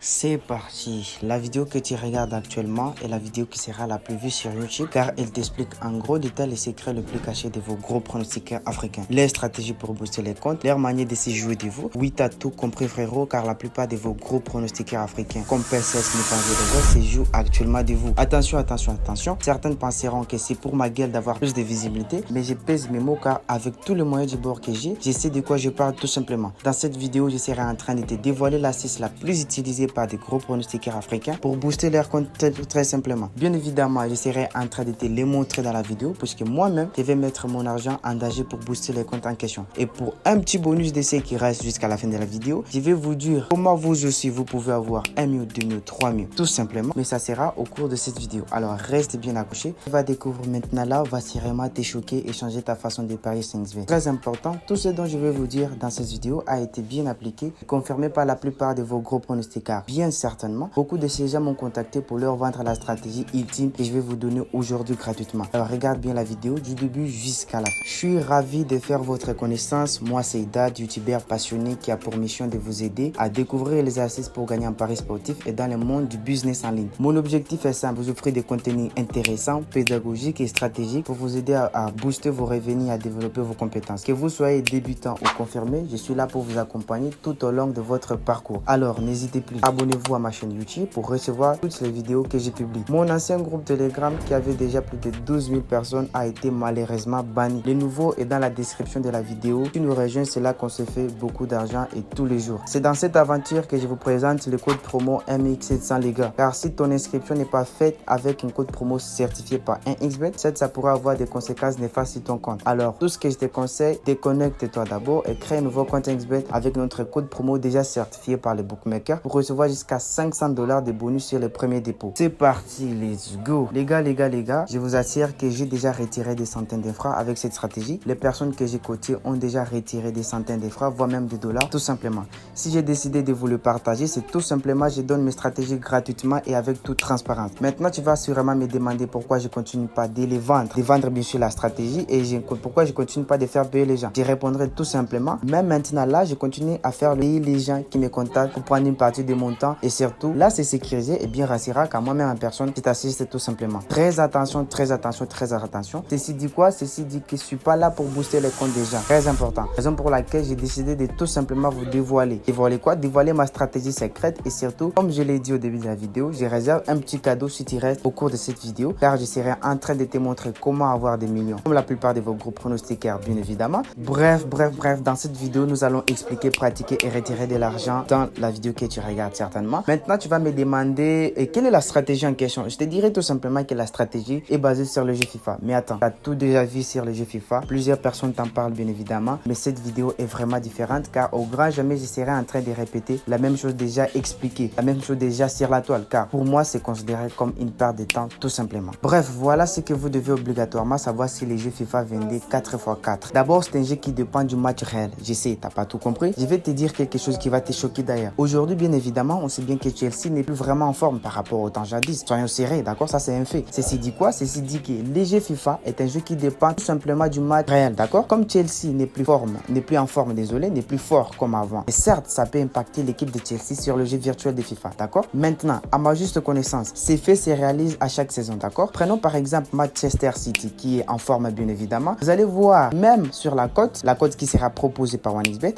C'est parti. La vidéo que tu regardes actuellement est la vidéo qui sera la plus vue sur YouTube car elle t'explique en gros détail les secrets les plus cachés de vos gros pronostiqueurs africains. Les stratégies pour booster les comptes, leur manière de s'y jouer de vous. Oui, t'as tout compris frérot car la plupart de vos gros pronostiqueurs africains comme PSS, Nipanzo, se jouent actuellement de vous. Attention. Certaines penseront que c'est pour ma gueule d'avoir plus de visibilité, mais je pèse mes mots car avec tous les moyens du bord que j'ai, je sais de quoi je parle tout simplement. Dans cette vidéo, je serai en train de te dévoiler l'astuce la plus utilisée par des gros pronostiqueurs africains pour booster leur compte très simplement. Bien évidemment, je serai en train de te les montrer dans la vidéo puisque moi-même, je vais mettre mon argent en danger pour booster les comptes en question. Et pour un petit bonus d'essai qui reste jusqu'à la fin de la vidéo, je vais vous dire comment vous aussi vous pouvez avoir 1 000, 2 000, 3 000, tout simplement. Mais ça sera au cours de cette vidéo. Alors reste bien accroché. Tu vas découvrir maintenant là, va sûrement te choquer et changer ta façon de parier 5V. Très important, tout ce dont je vais vous dire dans cette vidéo a été bien appliqué et confirmé par la plupart de vos gros pronostiqueurs. Bien certainement, beaucoup de ces gens m'ont contacté pour leur vendre la stratégie ultime que je vais vous donner aujourd'hui gratuitement. Alors regarde bien la vidéo du début jusqu'à la fin. Je suis ravi de faire votre connaissance. Moi c'est Dad, youtubeur passionné qui a pour mission de vous aider à découvrir les astuces pour gagner en paris sportif et dans le monde du business en ligne. Mon objectif est simple, vous offrir des contenus intéressants, pédagogiques et stratégiques pour vous aider à booster vos revenus et à développer vos compétences. Que vous soyez débutant ou confirmé, je suis là pour vous accompagner tout au long de votre parcours. Alors n'hésitez plus, abonnez-vous à ma chaîne YouTube pour recevoir toutes les vidéos que j'ai publiées. Mon ancien groupe Telegram qui avait déjà plus de 12 000 personnes a été malheureusement banni. Le nouveau est dans la description de la vidéo. Tu nous rejoins, c'est là qu'on se fait beaucoup d'argent et tous les jours. C'est dans cette aventure que je vous présente le code promo MX700 les gars. Car si ton inscription n'est pas faite avec un code promo certifié par 1xBet, ça pourrait avoir des conséquences néfastes sur ton compte. Alors tout ce que je te conseille, déconnecte-toi d'abord et crée un nouveau compte 1xBet avec notre code promo déjà certifié par les bookmakers pour recevoir jusqu'à 500 $ de bonus sur le premier dépôt. C'est parti, let's go. Les gars, je vous assure que j'ai déjà retiré des centaines de francs avec cette stratégie. Les personnes que j'ai cotées ont déjà retiré des centaines de francs, voire même des dollars, tout simplement. Si j'ai décidé de vous le partager, c'est tout simplement je donne mes stratégies gratuitement et avec toute transparence. Maintenant, tu vas sûrement me demander pourquoi je continue pas de les vendre. De vendre bien sûr la stratégie et pourquoi je continue pas de faire payer les gens. Je répondrai tout simplement, même maintenant là, je continue à faire payer les gens qui me contactent pour prendre une partie de mon temps et surtout, là c'est sécurisé et bien rassurant car moi-même en personne, je t'assiste tout simplement. Très attention. Ceci dit quoi? Ceci dit que je suis pas là pour booster les comptes des gens. Très important. Raison pour laquelle j'ai décidé de tout simplement vous dévoiler. Dévoiler quoi? Dévoiler ma stratégie secrète et surtout, comme je l'ai dit au début de la vidéo, je réserve un petit cadeau si tu restes au cours de cette vidéo car je serai en train de te montrer comment avoir des millions. Comme la plupart de vos gros pronostiqueurs, bien évidemment. Bref, dans cette vidéo, nous allons expliquer, pratiquer et retirer de l'argent dans la vidéo que tu regardes certainement. Maintenant, tu vas me demander quelle est la stratégie en question. Je te dirai tout simplement que la stratégie est basée sur le jeu FIFA. Mais attends, tu as tout déjà vu sur le jeu FIFA. Plusieurs personnes t'en parlent bien évidemment. Mais cette vidéo est vraiment différente car au grand jamais je serai en train de répéter la même chose déjà expliquée. La même chose déjà sur la toile car pour moi c'est considéré comme une perte de temps tout simplement. Bref, voilà ce que vous devez obligatoirement savoir si les jeux FIFA vendent 4x4. D'abord, c'est un jeu qui dépend du match réel. Je sais, t'as pas tout compris. Je vais te dire quelque chose qui va te choquer d'ailleurs. Aujourd'hui, bien évidemment, on sait bien que Chelsea n'est plus vraiment en forme par rapport au temps jadis. Soyons serrés, d'accord? Ça, c'est un fait. Ceci dit quoi? Ceci dit que les jeux FIFA est un jeu qui dépend tout simplement du match réel, d'accord? Comme Chelsea n'est plus en forme, désolé, n'est plus fort comme avant. Et certes, ça peut impacter l'équipe de Chelsea sur le jeu virtuel de FIFA, d'accord? Maintenant, à ma juste connaissance, ces faits se réalisent à chaque saison, d'accord? Prenons par exemple Manchester City qui est en forme, bien évidemment. Vous allez voir, même sur la cote qui sera proposée par 1xBet,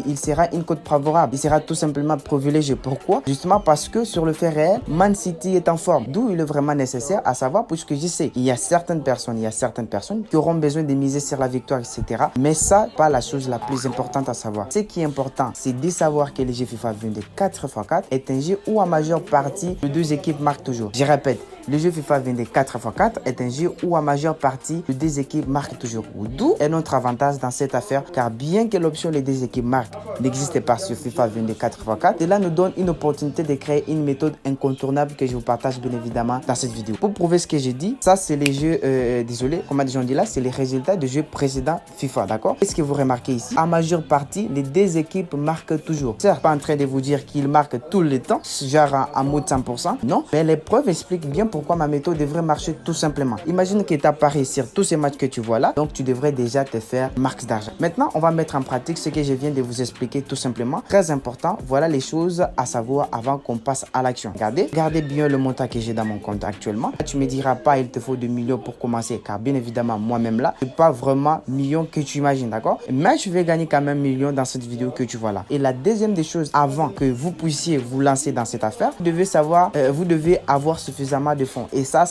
il sera une cote favorable. Il sera tout simplement privilégié. Pourquoi? Justement parce que sur le fait réel, Man City est en forme. D'où il est vraiment nécessaire à savoir, puisque je sais, il y a certaines personnes qui auront besoin de miser sur la victoire, etc. Mais ça, pas la chose la plus importante à savoir. Ce qui est important, c'est de savoir que le jeu FIFA 22 4x4 est un jeu où en majeure partie, les deux équipes marquent toujours. Je répète, le jeu FIFA 22 4x4 est un jeu où en majeure partie, les deux équipes marquent toujours. D'où est notre avantage dans cette affaire, car bien que l'option les deux équipes marquent n'existe pas sur FIFA 22 4x4, cela nous donne une opportunité de créer une méthode incontournable que je vous partage bien évidemment dans cette vidéo. Pour prouver ce que j'ai dit, ça c'est les jeux, désolé, comment on dit là, c'est les résultats de jeux précédents FIFA, d'accord? Qu'est-ce que vous remarquez ici? En majeure partie, les deux équipes marquent toujours. Certes, pas en train de vous dire qu'ils marquent tout le temps, genre en mode 100%, non, mais les preuves expliquent bien pourquoi pourquoi ma méthode devrait marcher tout simplement. Imagine que tu as parié sur tous ces matchs que tu vois là, donc tu devrais déjà te faire max d'argent. Maintenant, on va mettre en pratique ce que je viens de vous expliquer tout simplement. Très important, voilà les choses à savoir avant qu'on passe à l'action. Regardez bien le montant que j'ai dans mon compte actuellement. Tu me diras pas il te faut 2 millions pour commencer, car bien évidemment moi-même là, je suis pas vraiment million que tu imagines, d'accord? Mais je vais gagner quand même millions dans cette vidéo que tu vois là. Et la deuxième des choses, avant que vous puissiez vous lancer dans cette affaire, vous devez savoir, vous devez avoir suffisamment de fonds. Et ça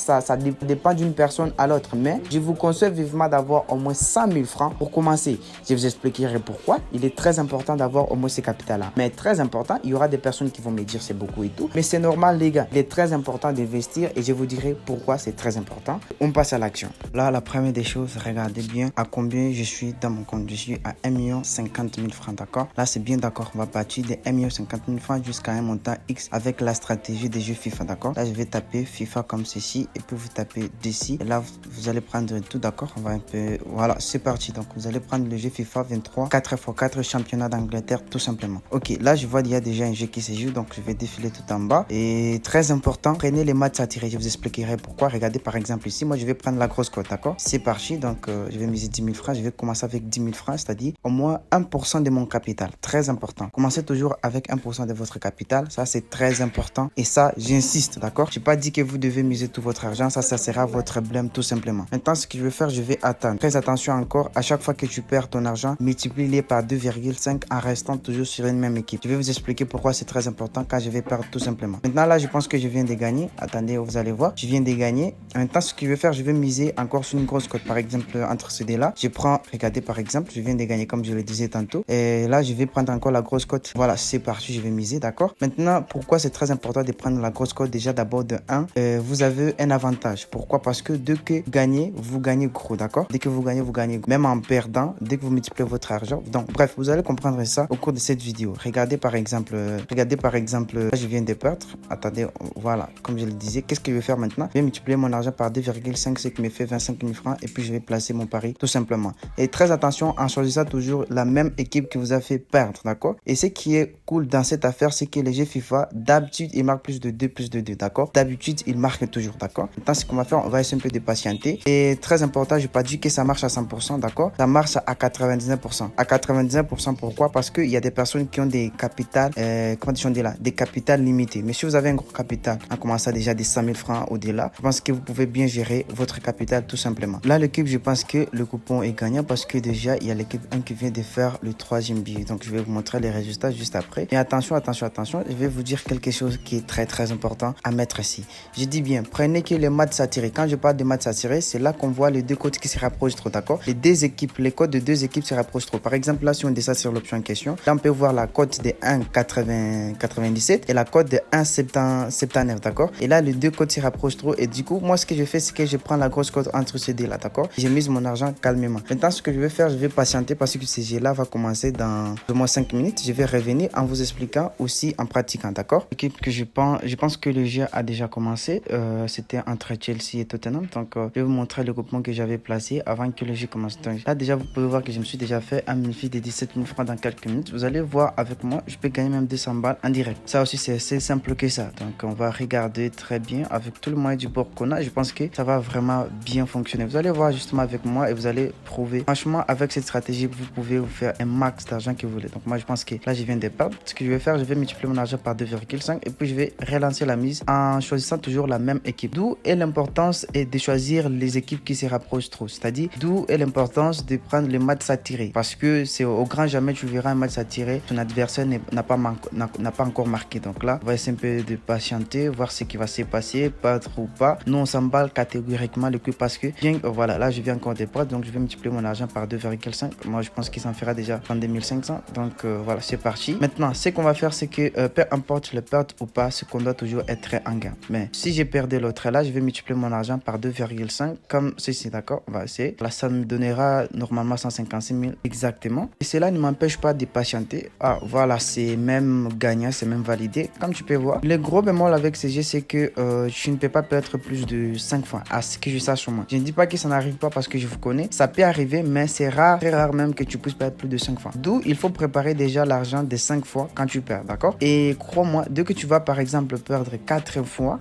dépend d'une personne à l'autre. Mais je vous conseille vivement d'avoir au moins 100 000 francs pour commencer. Je vous expliquerai pourquoi. Il est très important d'avoir au moins ce capital-là. Mais très important, il y aura des personnes qui vont me dire c'est beaucoup et tout. Mais c'est normal les gars. Il est très important d'investir et je vous dirai pourquoi c'est très important. On passe à l'action. Là, la première des choses, regardez bien à combien je suis dans mon compte. Je suis à 1 50 000 francs, d'accord? Là, c'est bien d'accord. On va partir de 1 50 000 francs jusqu'à un montant X avec la stratégie des jeux FIFA, d'accord? Là, je vais taper FIFA comme ceci et puis vous tapez d'ici. Et là, vous allez prendre tout, d'accord? On va un peu... Voilà, c'est parti. Donc, vous allez prendre le jeu FIFA 23, 4x4 championnat d'Angleterre, tout simplement. Ok, là, je vois qu'il y a déjà un jeu qui se joue, donc je vais défiler tout en bas. Et très important, prenez les matchs à tirer. Je vous expliquerai pourquoi. Regardez, par exemple, ici, moi, je vais prendre la grosse cote, d'accord? C'est parti. Donc, je vais miser 10 000 francs. Je vais commencer avec 10 000 francs, c'est-à-dire au moins 1% de mon capital. Très important. Commencez toujours avec 1% de votre capital. Ça, c'est très important. Et ça, j'insiste, d'accord? Je n'ai pas dit que vous devez miser tout votre argent. Ça sera votre blême, tout simplement. Maintenant, ce que je vais faire, je vais attendre. Très attention encore. À chaque fois que tu perds ton argent, multiplie-les par 2,5 en restant toujours sur une même équipe. Je vais vous expliquer pourquoi c'est très important quand je vais perdre tout simplement. Maintenant, là, je pense que je viens de gagner. Attendez, vous allez voir. Je viens de gagner. Maintenant, ce que je vais faire, je vais miser encore sur une grosse cote. Par exemple, entre ces deux-là, je prends, regardez, par exemple, je viens de gagner comme je le disais tantôt. Et là, je vais prendre encore la grosse cote. Voilà, c'est parti, je vais miser, d'accord? Maintenant, pourquoi c'est très important de prendre la grosse cote? Déjà, d'abord, de 1, vous avez un avantage. Pourquoi? Parce que dès que vous gagnez gros, d'accord? Dès que vous gagnez gros. Même en perdant, dès que vous multipliez votre argent. Donc, bref, vous allez comprendre ça au cours de cette vidéo. Regardez, par exemple, là, je viens de perdre. Attendez, voilà, comme je le disais, qu'est-ce que je vais faire maintenant? Je vais multiplier mon argent par 2,5, ce qui me fait 25 000 francs. Et puis, je vais placer mon pari, tout simplement. Et très attention en choisissant toujours la même équipe qui vous a fait perdre, d'accord? Et ce qui est cool dans cette affaire, c'est que les jeux FIFA, d'habitude, ils marquent plus de 2, d'accord? D'habitude, ils marquent toujours, d'accord? Maintenant, ce qu'on va faire, on va essayer un peu de patienter. Et très important, je n'ai pas dit que ça marche à 100%, d'accord? Ça marche à 99%. À 99%, pourquoi? Parce qu'il y a des personnes qui ont des capitales, des capitales limitées. Mais si vous avez un gros capital, en commençant déjà des 100 000 francs au-delà, je pense que vous pouvez bien gérer votre capital tout simplement. Là, l'équipe, je pense que le coupon est gagnant parce que déjà, il y a l'équipe 1 qui vient de faire le 3e billet. Donc, je vais vous montrer les résultats juste après. Et attention, je vais vous dire quelque chose qui est très, très important à mettre ici. Je dis bien, prenez que les matchs à tirer. Quand je parle de matchs à tirer, c'est là qu'on voit les deux codes qui se rapprochent trop, d'accord? Les codes de deux équipes se rapprochent trop. Par exemple, là, si on descend sur l'option en question, là, on peut voir la cote de 1,97 et la cote de 1,79, d'accord? Et là, les deux codes se rapprochent trop. Et du coup, moi, ce que je fais, c'est que je prends la grosse cote entre ces deux-là, d'accord? J'ai mis mon argent calmement. Maintenant, ce que je vais faire, je vais patienter parce que ce jeu-là va commencer dans au moins 5 minutes. Je vais revenir en vous expliquant aussi en pratiquant, d'accord? L'équipe que je pense que le jeu a déjà commencé. C'était entre Chelsea et Tottenham. Donc, je vais vous montrer le groupement que j'avais placé avant que le jeu commence. Donc, là, déjà, vous pouvez voir que je me suis déjà fait un bénéfice de 17 000 francs dans quelques minutes. Vous allez voir avec moi, je peux gagner même 200 balles en direct. Ça aussi, c'est assez simple que ça. Donc, on va regarder très bien avec tout le moyen du bord qu'on a. Je pense que ça va vraiment bien fonctionner. Vous allez voir justement avec moi et vous allez prouver. Franchement, avec cette stratégie, vous pouvez vous faire un max d'argent que vous voulez. Donc, moi, je pense que là, je viens de perdre. Ce que je vais faire, je vais multiplier mon argent par 2,5 et puis je vais relancer la mise en choisissant toujours la même équipe. D'où est l'importance de choisir les équipes qui se rapprochent trop. C'est-à-dire, d'où est l'importance de prendre les matchs à tirer. Parce que c'est au grand jamais tu verras un match à tirer. Ton adversaire n'a pas encore marqué. Donc là, on va essayer un peu de patienter, voir ce qui va se passer, perdre ou pas. Nous, on s'emballe catégoriquement le coup parce que, voilà, là, je viens encore de perdre. Donc, je vais multiplier mon argent par 2,5. Moi, je pense qu'il s'en fera déjà 32 500. Donc, voilà, c'est parti. Maintenant, ce qu'on va faire, c'est que peu importe le perdre ou pas, ce qu'on doit toujours être en gain. Mais si j'ai perdu l'autre là, je vais multiplier mon argent par 2,5 comme ceci, d'accord? On va essayer. Là, ça me donnera normalement 156 000 exactement. Et cela ne m'empêche pas de patienter. Ah, voilà, c'est même gagnant, c'est même validé. Comme tu peux voir, le gros bémol avec ces jeux, c'est que je ne peux pas perdre plus de 5 fois, à ce que je sache au moins. Je ne dis pas que ça n'arrive pas parce que je vous connais. Ça peut arriver, mais c'est rare, très rare même que tu puisses perdre plus de 5 fois. D'où il faut préparer déjà l'argent des 5 fois quand tu perds, d'accord? Et crois-moi, dès que tu vas par exemple perdre 4 fois,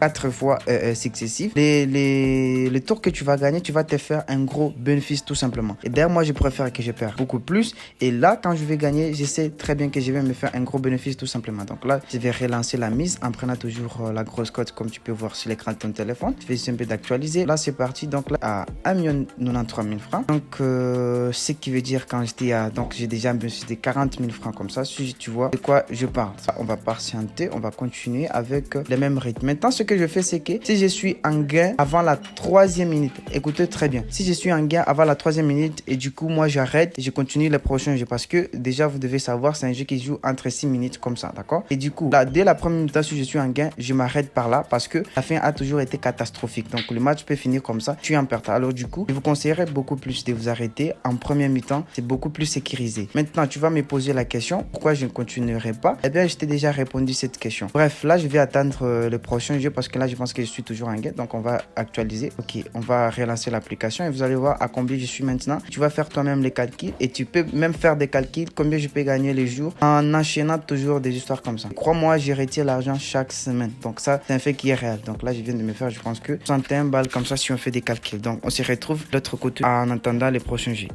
fois successives, les tours que tu vas gagner, tu vas te faire un gros bénéfice tout simplement. Et d'ailleurs, moi, je préfère que je perds beaucoup plus. Et là, quand je vais gagner, je sais très bien que je vais me faire un gros bénéfice tout simplement. Donc là, je vais relancer la mise en prenant toujours la grosse cote comme tu peux voir sur l'écran de ton téléphone. Je vais essayer un peu d'actualiser. Là, c'est parti. Donc là, à 1 93 000 francs. Donc, ce qui veut dire quand j'étais à... Donc, j'ai déjà un bénéfice de 40 000 francs comme ça. Si tu vois de quoi je parle. Ça, on va patienter. On va continuer avec le même rythme. Maintenant, ce que je fais, c'est que si je suis en gain avant la 3e minute, écoutez très bien. Si je suis en gain avant la 3e minute et du coup, moi, j'arrête et je continue le prochain jeu parce que déjà, vous devez savoir, c'est un jeu qui joue entre 6 minutes comme ça, d'accord? Et du coup, là, dès la première minute, si je suis en gain, je m'arrête par là parce que la fin a toujours été catastrophique. Donc, le match peut finir comme ça. Tu es en perte. Alors, du coup, je vous conseillerais beaucoup plus de vous arrêter en première mi-temps. C'est beaucoup plus sécurisé. Maintenant, tu vas me poser la question, pourquoi je ne continuerai pas? Eh bien, je t'ai déjà répondu cette question. Bref, là, je vais attendre le prochain jeu parce que là, je pense que je suis toujours en gain. Donc, on va actualiser. Ok, on va relancer l'application et vous allez voir à combien je suis maintenant. Tu vas faire toi-même les calculs et tu peux même faire des calculs combien je peux gagner les jours en enchaînant toujours des histoires comme ça. Crois-moi, j'ai retiré l'argent chaque semaine. Donc ça, c'est un fait qui est réel. Donc là, je viens de me faire, je pense que 61 balles comme ça si on fait des calculs. Donc on se retrouve de l'autre côté en attendant les prochains jeux.